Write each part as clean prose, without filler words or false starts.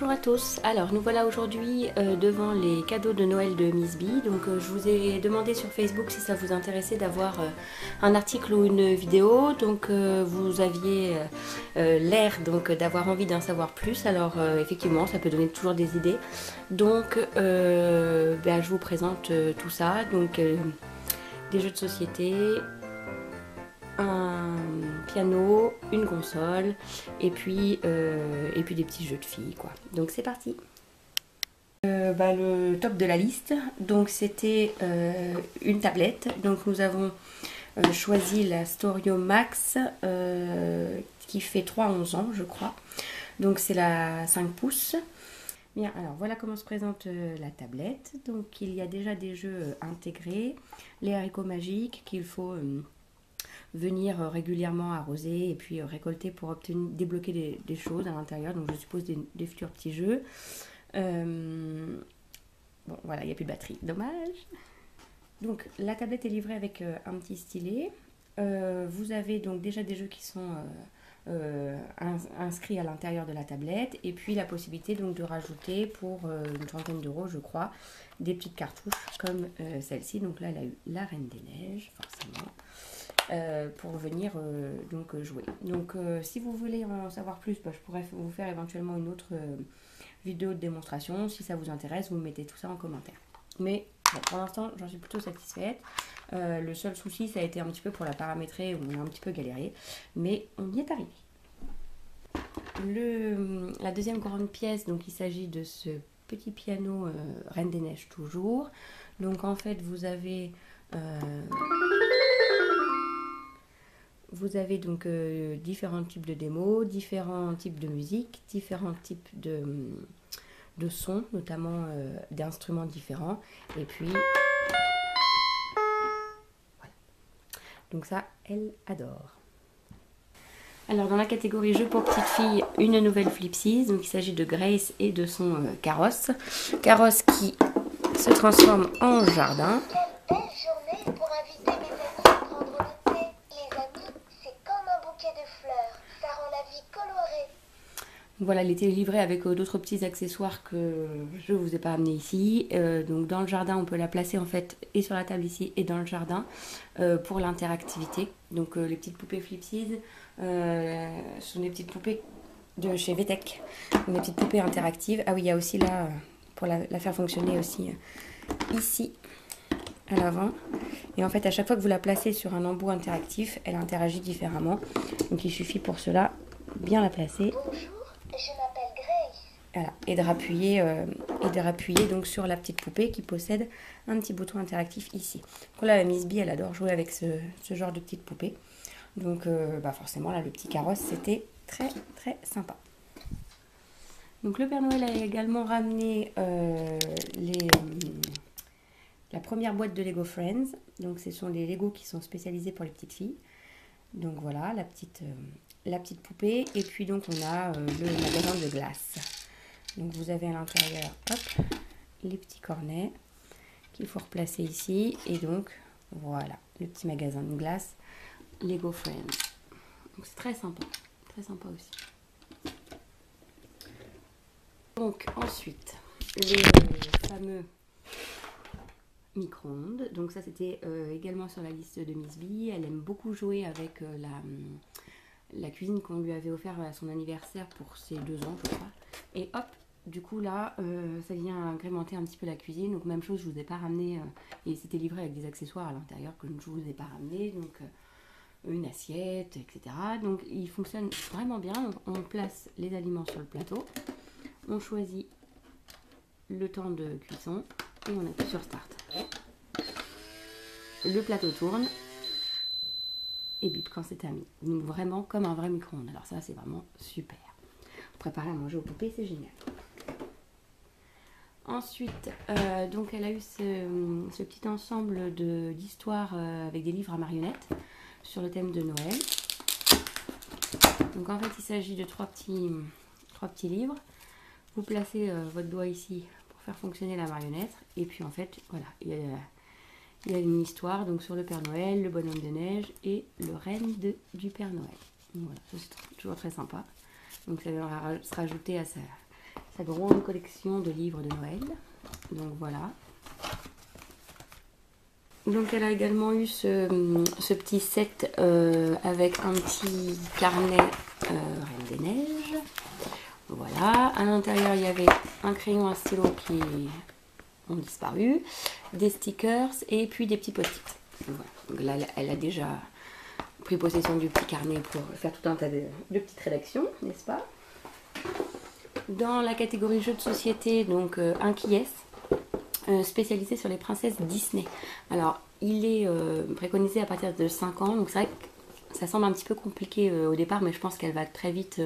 Bonjour à tous, alors nous voilà aujourd'hui devant les cadeaux de Noël de Miss B. Donc je vous ai demandé sur Facebook si ça vous intéressait d'avoir un article ou une vidéo. Donc vous aviez l'air d'avoir envie d'en savoir plus. Alors effectivement ça peut donner toujours des idées. Donc je vous présente tout ça. Donc des jeux de société, un piano, une console et puis des petits jeux de filles quoi. Donc c'est parti. Le top de la liste, donc c'était une tablette. Donc nous avons choisi la Storio Max qui fait 3 à 11 ans je crois. Donc c'est la 5 pouces. Bien, alors voilà comment se présente la tablette. Donc il y a déjà des jeux intégrés, les haricots magiques qu'il faut venir régulièrement arroser et puis récolter pour débloquer des choses à l'intérieur. Donc je suppose des futurs petits jeux. Bon voilà, il n'y a plus de batterie, dommage. Donc la tablette est livrée avec un petit stylet. Vous avez donc déjà des jeux qui sont inscrits à l'intérieur de la tablette et puis la possibilité donc de rajouter pour une centaine d'euros je crois des petites cartouches comme celle-ci. Donc là elle a eu la Reine des Neiges forcément. Pour venir jouer. Donc si vous voulez en savoir plus, je pourrais vous faire éventuellement une autre vidéo de démonstration. Si ça vous intéresse, vous mettez tout ça en commentaire. Mais bon, pour l'instant, j'en suis plutôt satisfaite. Le seul souci, ça a été un petit peu pour la paramétrer, où on a un petit peu galéré, mais on y est arrivé. La deuxième grande pièce, donc il s'agit de ce petit piano Reine des Neiges toujours. Donc en fait, vous avez donc différents types de démos, différents types de musique, différents types de sons, notamment d'instruments différents. Et puis, voilà. Donc ça, elle adore. Alors dans la catégorie jeux pour petites filles, une nouvelle Flipsy. Donc il s'agit de Grace et de son carrosse. Carrosse qui se transforme en jardin. Voilà, il était livré avec d'autres petits accessoires que je ne vous ai pas amené ici. Donc dans le jardin, on peut la placer en fait et sur la table ici et dans le jardin pour l'interactivité. Donc les petites poupées Flipsies sont des petites poupées de chez VTech. Des petites poupées interactives. Ah oui, il y a aussi là, pour la faire fonctionner aussi ici à l'avant. Et en fait, à chaque fois que vous la placez sur un embout interactif, elle interagit différemment. Donc il suffit pour cela bien la placer. Je m'appelle Grace. Voilà, et de rappuyer donc sur la petite poupée qui possède un petit bouton interactif ici. Donc là, la Miss B, elle adore jouer avec ce genre de petite poupée. Donc forcément, là, le petit carrosse, c'était très très sympa. Donc le Père Noël a également ramené la première boîte de Lego Friends. Donc ce sont les Lego qui sont spécialisés pour les petites filles. Donc voilà, la petite poupée. Et puis donc on a le magasin de glace. Donc vous avez à l'intérieur, hop, les petits cornets qu'il faut replacer ici. Et donc voilà, le petit magasin de glace Lego Friends. Donc c'est très sympa aussi. Donc ensuite, les fameux micro-ondes. Donc ça c'était également sur la liste de Miss B. Elle aime beaucoup jouer avec la cuisine qu'on lui avait offert à son anniversaire pour ses 2 ans je crois. Et hop, du coup là ça vient agrémenter un petit peu la cuisine. Donc même chose, je vous ai pas ramené et c'était livré avec des accessoires à l'intérieur que je vous ai pas ramené. Donc une assiette, etc. Donc il fonctionne vraiment bien. Donc, on place les aliments sur le plateau, on choisit le temps de cuisson et on appuie sur start. Le plateau tourne et bip quand c'est terminé. Donc vraiment comme un vrai micro-ondes. Alors ça c'est vraiment super. Préparer à manger aux poupées, c'est génial. Ensuite, donc elle a eu ce petit ensemble d'histoires avec des livres à marionnettes sur le thème de Noël. Donc en fait il s'agit de 3 petits livres. Vous placez votre doigt ici pour faire fonctionner la marionnette. Et puis en fait, voilà, il y a une histoire donc sur le Père Noël, le bonhomme de neige et le renne du Père Noël. Donc voilà, c'est toujours très sympa. Donc ça va se rajouter à sa grande collection de livres de Noël. Donc voilà. Donc elle a également eu ce petit set avec un petit carnet Reine des Neiges. Voilà. À l'intérieur, il y avait un crayon, un stylo qui ont disparu, des stickers et puis des petits post-it. Voilà. Donc là, elle a déjà pris possession du petit carnet pour faire tout un tas de petites rédactions, n'est-ce pas? Dans la catégorie jeux de société, donc un qui est spécialisé sur les princesses Disney. Alors, il est préconisé à partir de 5 ans, donc c'est vrai que ça semble un petit peu compliqué au départ, mais je pense qu'elle va très vite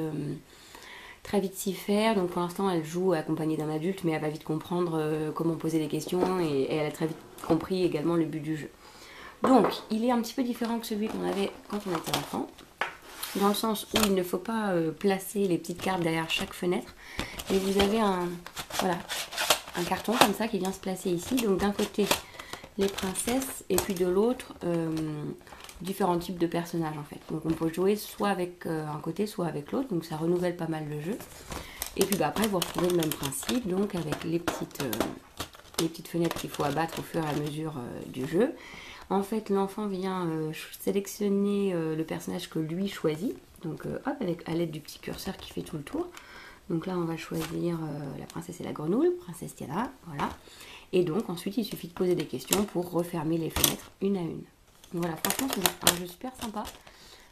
s'y faire. Donc pour l'instant, elle joue accompagnée d'un adulte, mais elle va vite comprendre comment poser des questions et elle a très vite compris également le but du jeu. Donc, il est un petit peu différent que celui qu'on avait quand on était enfant, dans le sens où il ne faut pas placer les petites cartes derrière chaque fenêtre. Et vous avez un carton comme ça qui vient se placer ici. Donc d'un côté, les princesses et puis de l'autre, différents types de personnages en fait. Donc on peut jouer soit avec un côté, soit avec l'autre. Donc ça renouvelle pas mal le jeu. Et puis après, vous retrouvez le même principe, donc avec les petites fenêtres qu'il faut abattre au fur et à mesure du jeu. En fait, l'enfant vient sélectionner le personnage que lui choisit. Donc hop, à l'aide du petit curseur qui fait tout le tour. Donc là, on va choisir la princesse et la grenouille, princesse Tiana, voilà. Et donc ensuite, il suffit de poser des questions pour refermer les fenêtres une à une. Donc voilà, franchement, c'est un jeu super sympa.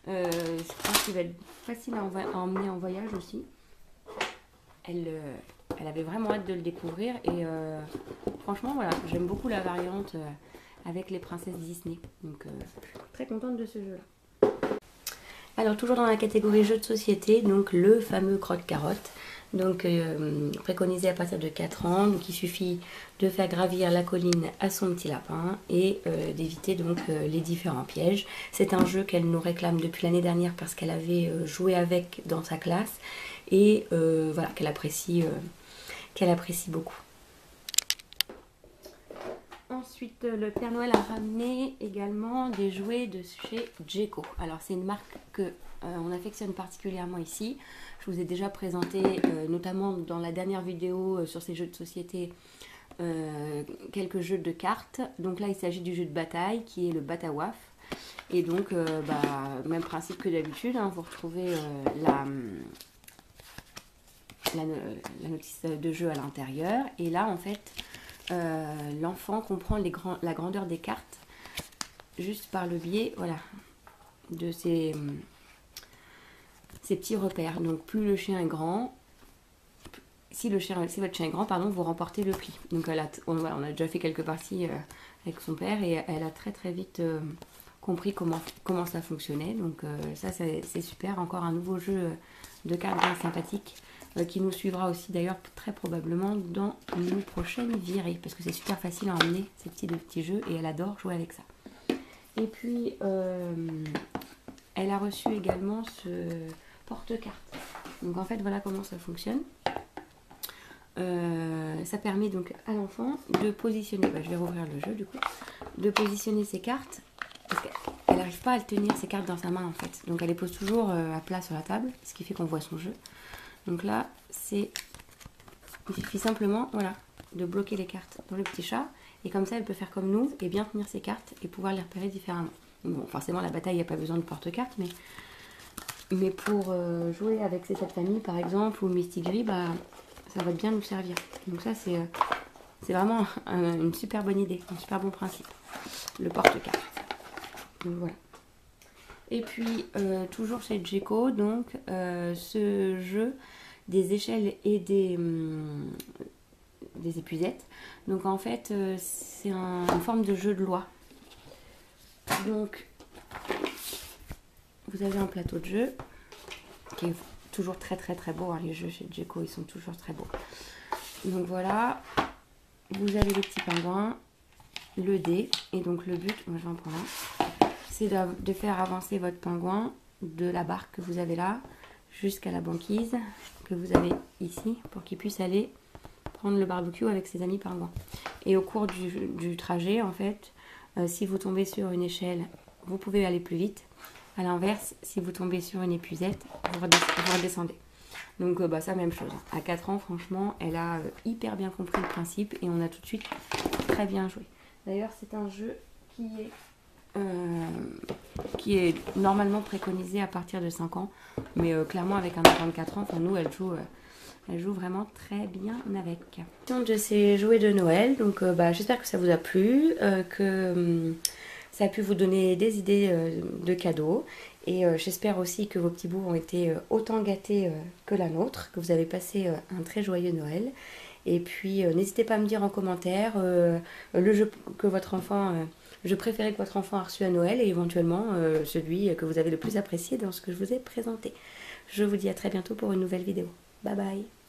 Je pense qu'il va être facile à emmener en voyage aussi. Elle avait vraiment hâte de le découvrir et franchement, voilà, j'aime beaucoup la variante avec les princesses Disney. Donc, je suis très contente de ce jeu-là. Alors, toujours dans la catégorie jeux de société, donc le fameux croque-carotte. Donc, préconisé à partir de 4 ans. Donc, il suffit de faire gravir la colline à son petit lapin et d'éviter donc les différents pièges. C'est un jeu qu'elle nous réclame depuis l'année dernière parce qu'elle avait joué avec dans sa classe et voilà, qu'elle apprécie beaucoup. Ensuite, le Père Noël a ramené également des jouets de chez Jeko. Alors, c'est une marque que on affectionne particulièrement ici. Je vous ai déjà présenté, notamment dans la dernière vidéo sur ces jeux de société, quelques jeux de cartes. Donc là, il s'agit du jeu de bataille qui est le Batawaf. Et donc, même principe que d'habitude, hein, vous retrouvez la notice de jeu à l'intérieur. Et là, en fait, l'enfant comprend la grandeur des cartes juste par le biais, voilà, de ces petits repères. Donc plus le chien est grand, si votre chien est grand, pardon, vous remportez le prix. Donc on a déjà fait quelques parties avec son père et elle a très vite compris comment ça fonctionnait. Donc ça c'est super, encore un nouveau jeu de cartes bien sympathique qui nous suivra aussi d'ailleurs très probablement dans nos prochaines virées parce que c'est super facile à emmener ces petits jeux et elle adore jouer avec ça. Et puis elle a reçu également ce porte-cartes. Donc en fait voilà comment ça fonctionne. Ça permet donc à l'enfant de positionner, je vais rouvrir le jeu du coup, de positionner ses cartes parce qu'elle n'arrive pas à tenir ses cartes dans sa main en fait. Donc elle les pose toujours à plat sur la table, ce qui fait qu'on voit son jeu. Donc là, il suffit simplement, voilà, de bloquer les cartes dans le petit chat. Et comme ça, elle peut faire comme nous et bien tenir ses cartes et pouvoir les repérer différemment. Bon, forcément, la bataille, il n'y a pas besoin de porte-cartes, mais pour jouer avec cette famille, par exemple, ou Mystic Gris, ça va bien nous servir. Donc ça, c'est vraiment une super bonne idée, un super bon principe. Le porte-cartes. Donc voilà. Et puis, toujours chez Jeko, donc, ce jeu des échelles et des épuisettes. Donc, en fait, c'est une forme de jeu de loi. Donc, vous avez un plateau de jeu qui est toujours très beau. Hein. Les jeux chez Jeko, ils sont toujours très beaux. Donc, voilà. Vous avez les petits pingouins, le dé. Et donc, le but, moi je vais en prendre un. C'est de faire avancer votre pingouin de la barque que vous avez là jusqu'à la banquise que vous avez ici pour qu'il puisse aller prendre le barbecue avec ses amis pingouins. Et au cours du trajet, en fait, si vous tombez sur une échelle, vous pouvez aller plus vite. À l'inverse, si vous tombez sur une épuisette, vous redescendez. Donc bah, ça, même chose. À 4 ans, franchement, elle a hyper bien compris le principe et on a tout de suite très bien joué. D'ailleurs, c'est un jeu qui est normalement préconisé à partir de 5 ans. Mais clairement, avec un enfant de 4 ans, enfin, nous, elle joue vraiment très bien avec. De ces jouets de Noël, donc bah, j'espère que ça vous a plu, que ça a pu vous donner des idées de cadeaux. Et j'espère aussi que vos petits bouts ont été autant gâtés que la nôtre, que vous avez passé un très joyeux Noël. Et puis n'hésitez pas à me dire en commentaire le jeu que votre enfant, je préférais que votre enfant a reçu à Noël et éventuellement celui que vous avez le plus apprécié dans ce que je vous ai présenté. Je vous dis à très bientôt pour une nouvelle vidéo. Bye bye.